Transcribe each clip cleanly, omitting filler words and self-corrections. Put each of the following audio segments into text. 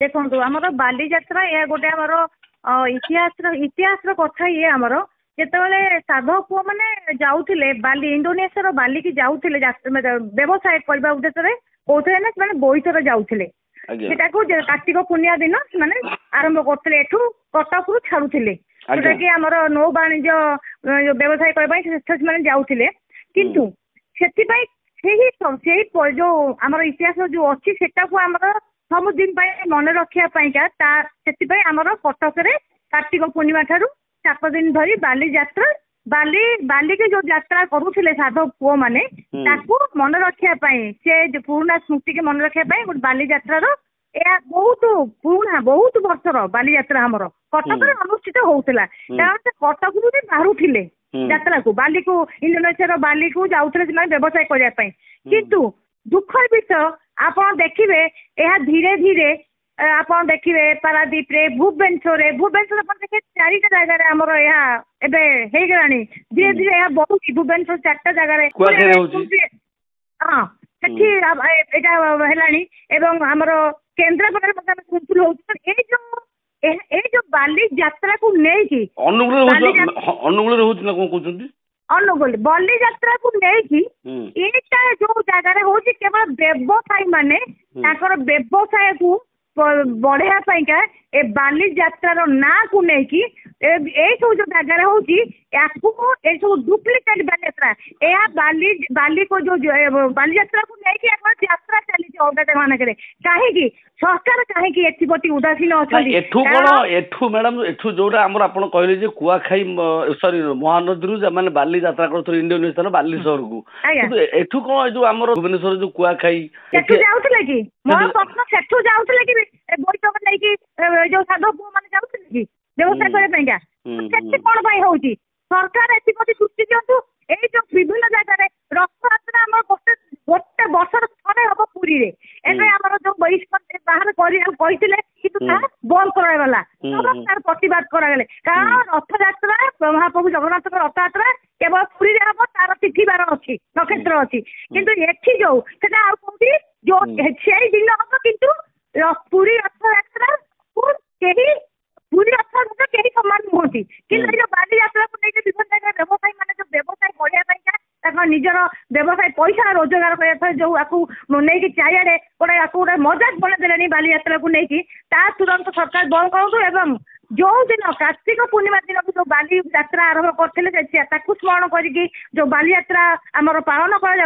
देखो आमर बाली जात्रा यह गोटे आमर इतिहास कथा ये आमर जिते साधव पुओ मैंने जाऊले बाली इंडोनेशिया बाली की जाऊले व्यवसाय करने उद्देश्य कौन ना बोईतर जाऊले कार्तिक पूर्णिया दिन मैंने आरंभ करते कटक रु छाड़ुले जोटा कि आमर नौ वाणिज्य व्यवसाय करने जाऊले किंतु से जो आमर इतिहास जो अच्छी से सब दिन मन रखापी आमर कटक कार्तिक पूर्णिमा ठारू 7 दिन धरी बाली जात्रा बाली के जो यात्रा करुले साधव पुओ मैंने मन रखापी से पुराना स्मृति के मन रखापी गोटे बाली जात्रार यह बहुत पुराना बहुत वर्षर बाली जात्रा आमर कटक अनुष्ठित होता कारण से कटक भी बाहरुले यात्रा को बाली को इंडोनेशिया बाली को जाऊे व्यवसाय करने किंतु दुखर विषय आप देखिए यह धीरे धीरे आप देखिए पारादीप रे भुवनेश्वर देखिए 4टा जगह आमर यहाँ एवं धीरे धीरे यह बहुत भुवनेश्वर 4टा जगह हाँ एवं आमर केन्द्रापड़ा शुणुल जो बाली यात्रा को अनुगुल बाली यात्रा को लेकिन जो जगह हूँ केवल व्यवसायी माने व्यवसाय को बढ़ाया ए बाली यात्रार ना को लेकिन सब जो जगह हूँ सब डुप्लिकेट बाली यात्रा यह बाली को जो बाली यात्रा को लेकिन यात्रा चली अलग मानक कहीं सरकार कहीं एथि उदासीन अच्छा मैडम एठू जोटा आमर आप कहले कुआखाई सॉरी महानदी मैंने बाली यात्रा कर इंडोनेशिया बाली सहर को एठू कौन जो आम भुवनेश्वर जो कुआखाई जाऊले कि मोर प्रश्न सेठू जाऊले कि बैठक नहीं जो साधव पुओ मैंने जाऊले कि व्यवसाय करने कौन हो सरकार एथि दृष्टि दिंतु ये जो विभिन्न जगह रथ यात्रा आम गोटे वर्ष थे हम पुरी एवं जो बाहर कहते कि बंद कराला तार प्रतिवाद करागले कारण रथ यात्रा महाप्रभु जगन्नाथ रथ यात्रा केवल पुरी हम तार तिथिवार अच्छी नक्षत्र अच्छी किंतु एठी जो जो दिन हम किंतु पुरी रथ यात्रा पुरी रथ यात्रा कहीं सामान नुहति कि बाली यात्रा को लेकर विभिन्न जगह व्यवसायी मैंने जो व्यवसाय करने निजर व्यवसाय पैसा रोजगार करने जो नहीं चारिड़े गोटे मजाक बनेदेले बाली यात्रा को लेकिन तुरंत सरकार बंद करूँ एवं जो दिन कार्तिक पूर्णिमा दिन जो बाली यात्रा आरंभ करते स्मरण करके जो बाली यात्रा आमर पालन कर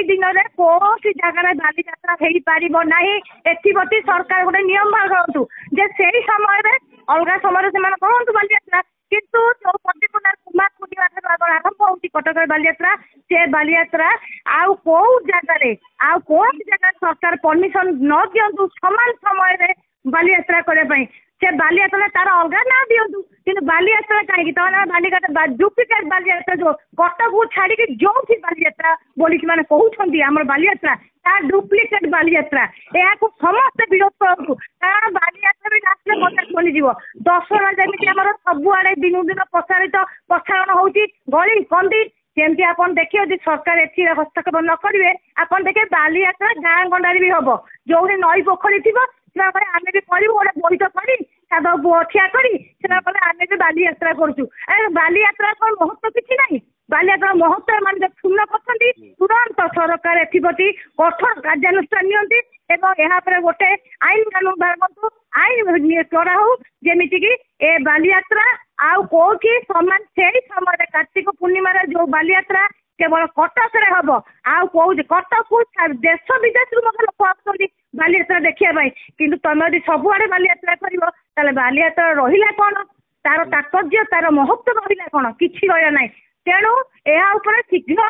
दिन में कौन जगह बाली यात्रा हो पार ना एथि सरकार गोटे नियम बाहर करूँ जे से समय अलग समय से करूँ बाली यात्रा किंतु जो पर्टिकुलर कुमार पूर्णिमा आरंभ हो कटक बाली यात्रा से बाली यात्रा आउ कौ जगह कौन जगह सरकार परमिशन न दिंतु समान समय बाली यात्रा करने से बाली यात्रा तार अलग ना दिंतु कि बाली यात्रा कहीं बाली डुप्लिकेट बाली यात्रा जो कटक को छाड़ी जो बाली यात्रा बोलिक मैंने कहते आम बाली यात्रा तार डुप्लिकेट बाली यात्रा यह समस्त विरोध करूँ कारण बाली यात्रा भी लास्ट मजाक बनीज दशहरा जमी आम सबुआड़े दिन दिन प्रसारण हो गली कंदी सेमती आप देखिए यदि सरकार ए हस्तक्षेप न करेंगे आप देखिए बाली यात्रा गाँ गंडारी भी हम जो नई पोखरी थी आम भी करूँ गोटे बोईत कर साधव पुओ ठिया कर आम भी बाली यात्रा करूँ बाली यात्रा महत्व किसी ना बाली यात्रा महत्व मान क्षुण्ण कर तुरंत सरकार एप्रति कठोर कार्यानुष्ठान नियंती एवं गोटे आईन कानून बाहर आईन करा हो जमीती कि ए बाली यात्रा आउ कौटी समान से समय कार्तिक पूर्णिमा जो बाली यात्रा केवल कटक हम आउ कौ कटक को देश विदेश लोक आसुँच बाली यात्रा देखापी कि तुम यदि सबुआड़े बाली यात्रा कर बाली यात्रा रहा कौन तार तात्पर्य तार महत्व रहा कौन कि रहा ना तेणु यह शीघ्र